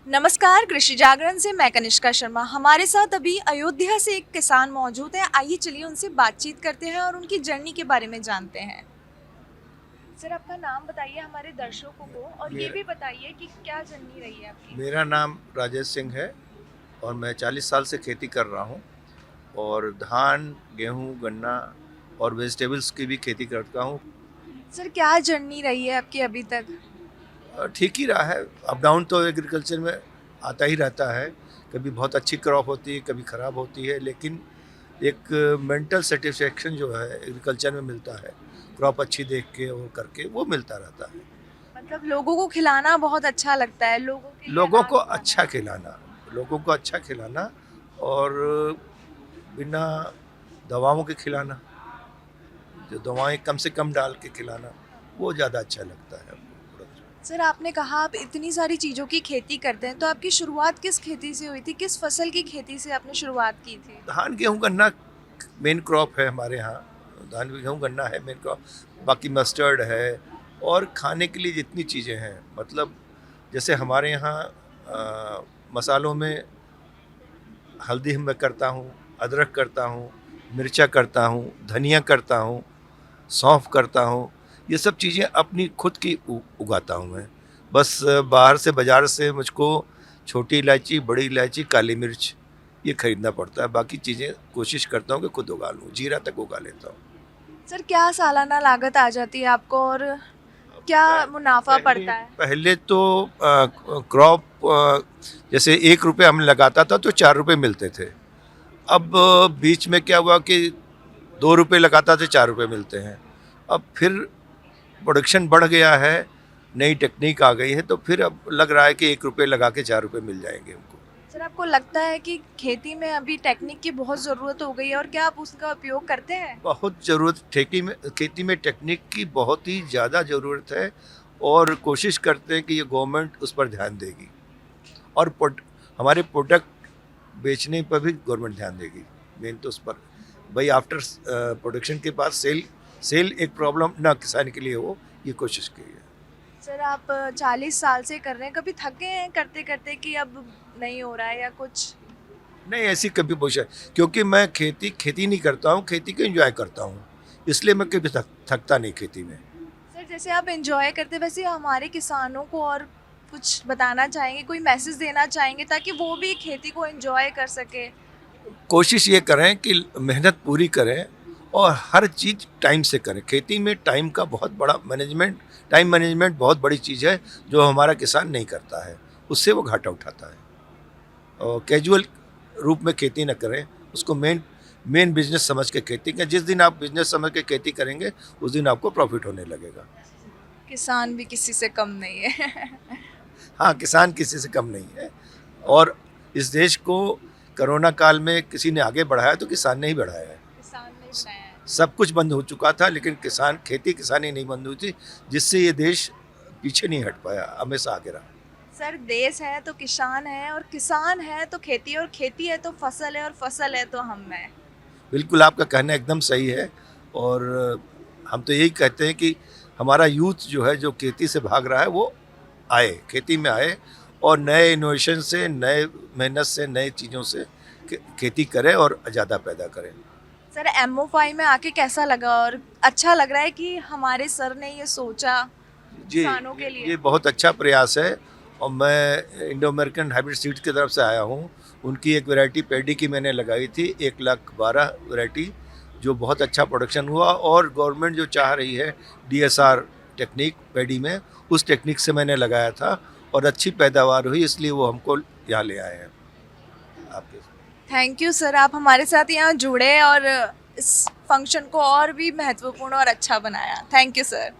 नमस्कार, कृषि जागरण से मैं कनिष्का शर्मा। हमारे साथ अभी अयोध्या से एक किसान मौजूद है। आइए चलिए उनसे बातचीत करते हैं और उनकी जर्नी के बारे में जानते हैं। सर, आपका नाम बताइए हमारे दर्शकों को और ये मेरा भी बताइए कि क्या जर्नी रही है आपकी। मेरा नाम राजेश सिंह है और मैं 40 साल से खेती कर रहा हूँ और धान, गेहूँ, गन्ना और वेजिटेबल्स की भी खेती करता हूँ। सर, क्या जर्नी रही है आपकी अभी तक। ठीक ही रहा है। अप डाउन तो एग्रीकल्चर में आता ही रहता है। कभी बहुत अच्छी क्रॉप होती है, कभी ख़राब होती है, लेकिन एक मेंटल सेटिस्फेक्शन जो है एग्रीकल्चर में मिलता है, क्रॉप अच्छी देख के वो करके वो मिलता रहता है। मतलब लोगों को खिलाना बहुत अच्छा लगता है, लोगों के लिए लोगों अनाज को उगाना। अच्छा खिलाना, लोगों को अच्छा खिलाना और बिना दवाओं के खिलाना, जो दवाएं कम से कम डाल के खिलाना, वो ज़्यादा अच्छा लगता है हमको। सर, आपने कहा आप इतनी सारी चीज़ों की खेती करते हैं, तो आपकी शुरुआत किस खेती से हुई थी? किस फसल की खेती से आपने शुरुआत की थी? धान गेहूँ गन्ना मेन क्रॉप है हमारे यहाँ। धान गेहूँ गन्ना है मेन क्रॉप। बाकी मस्टर्ड है और खाने के लिए जितनी चीज़ें हैं, मतलब जैसे हमारे यहाँ मसालों में हल्दी मैं करता हूँ, अदरक करता हूँ, मिर्चा करता हूँ, धनिया करता हूँ, सौंफ करता हूँ। ये सब चीज़ें अपनी खुद की उगाता हूँ मैं। बस बाहर से बाज़ार से मुझको छोटी इलायची, बड़ी इलायची, काली मिर्च ये खरीदना पड़ता है। बाकी चीज़ें कोशिश करता हूँ कि खुद उगा लूँ, जीरा तक उगा लेता हूँ। सर, क्या सालाना लागत आ जाती है आपको और क्या मुनाफा पहले पड़ता है? पहले तो क्रॉप जैसे 1 रुपये हम लगाता था तो 4 रुपये मिलते थे। अब बीच में क्या हुआ कि 2 रुपये लगाता थे, 4 रुपये मिलते हैं। अब फिर प्रोडक्शन बढ़ गया है, नई टेक्निक आ गई है, तो फिर अब लग रहा है कि 1 रुपये लगा के 4 रुपये मिल जाएंगे हमको। सर, आपको लगता है कि खेती में अभी टेक्निक की बहुत ज़रूरत हो गई है और क्या आप उसका उपयोग करते हैं? बहुत ज़रूरत खेती में टेक्निक की बहुत ही ज़्यादा ज़रूरत है और कोशिश करते हैं कि ये गवर्नमेंट उस पर ध्यान देगी और हमारे प्रोडक्ट बेचने पर भी गवर्नमेंट ध्यान देगी। मेन तो उस पर भाई आफ्टर प्रोडक्शन के बाद सेल सेल एक प्रॉब्लम ना किसान के लिए हो, ये कोशिश की है। सर, आप 40 साल से कर रहे हैं, कभी थक गए हैं करते-करते कि अब नहीं हो रहा है या कुछ? नहीं, ऐसी कभी पोषण, क्योंकि मैं खेती नहीं करता हूँ, खेती को एंजॉय करता हूँ, इसलिए मैं कभी थकता नहीं खेती में। सर, जैसे आप एन्जॉय करते वैसे हमारे किसानों को और कुछ बताना चाहेंगे, कोई मैसेज देना चाहेंगे ताकि वो भी खेती को एन्जॉय कर सकें? कोशिश ये करें कि मेहनत पूरी करें और हर चीज़ टाइम से करें। खेती में टाइम का बहुत बड़ा मैनेजमेंट, टाइम मैनेजमेंट बहुत बड़ी चीज़ है जो हमारा किसान नहीं करता है, उससे वो घाटा उठाता है। और कैजुअल रूप में खेती न करें, उसको मेन मेन बिजनेस समझ के खेती करें। जिस दिन आप बिजनेस समझ के खेती करेंगे उस दिन आपको प्रॉफिट होने लगेगा। किसान भी किसी से कम नहीं है। हाँ, किसान किसी से कम नहीं है और इस देश को कोरोना काल में किसी ने आगे बढ़ाया तो किसान ने ही बढ़ाया है। किसान ने स- बनाया है। सब कुछ बंद हो चुका था, लेकिन खेती किसानी नहीं बंद हुई थी, जिससे ये देश पीछे नहीं हट पाया, हमेशा आगे रहा। सर, देश है तो किसान है और किसान है तो खेती और खेती है तो फसल है और फसल है तो हम हैं। बिल्कुल आपका कहना एकदम सही है और हम तो यही कहते हैं कि हमारा यूथ जो है, जो खेती से भाग रहा है, वो आए, खेती में आए और नए इनोवेशन से, नए मेहनत से, नई चीज़ों से खेती करें और ज़्यादा पैदा करें। सर, MO5 में आके कैसा लगा और अच्छा लग रहा है कि हमारे सर ने ये सोचा जी, किसानों के ये लिए। बहुत अच्छा प्रयास है और मैं इंडो अमेरिकन हाइब्रिड सीड्स की तरफ से आया हूँ। उनकी एक वैरायटी पैडी की मैंने लगाई थी, 1,12,000 वैरायटी, जो बहुत अच्छा प्रोडक्शन हुआ और गवर्नमेंट जो चाह रही है DSR टेक्निक पैडी में, उस टेक्निक से मैंने लगाया था और अच्छी पैदावार हुई, इसलिए वो हमको यहाँ ले आए हैं आपके। थैंक यू सर, आप हमारे साथ यहाँ जुड़े और इस फंक्शन को और भी महत्वपूर्ण और अच्छा बनाया। Thank you sir.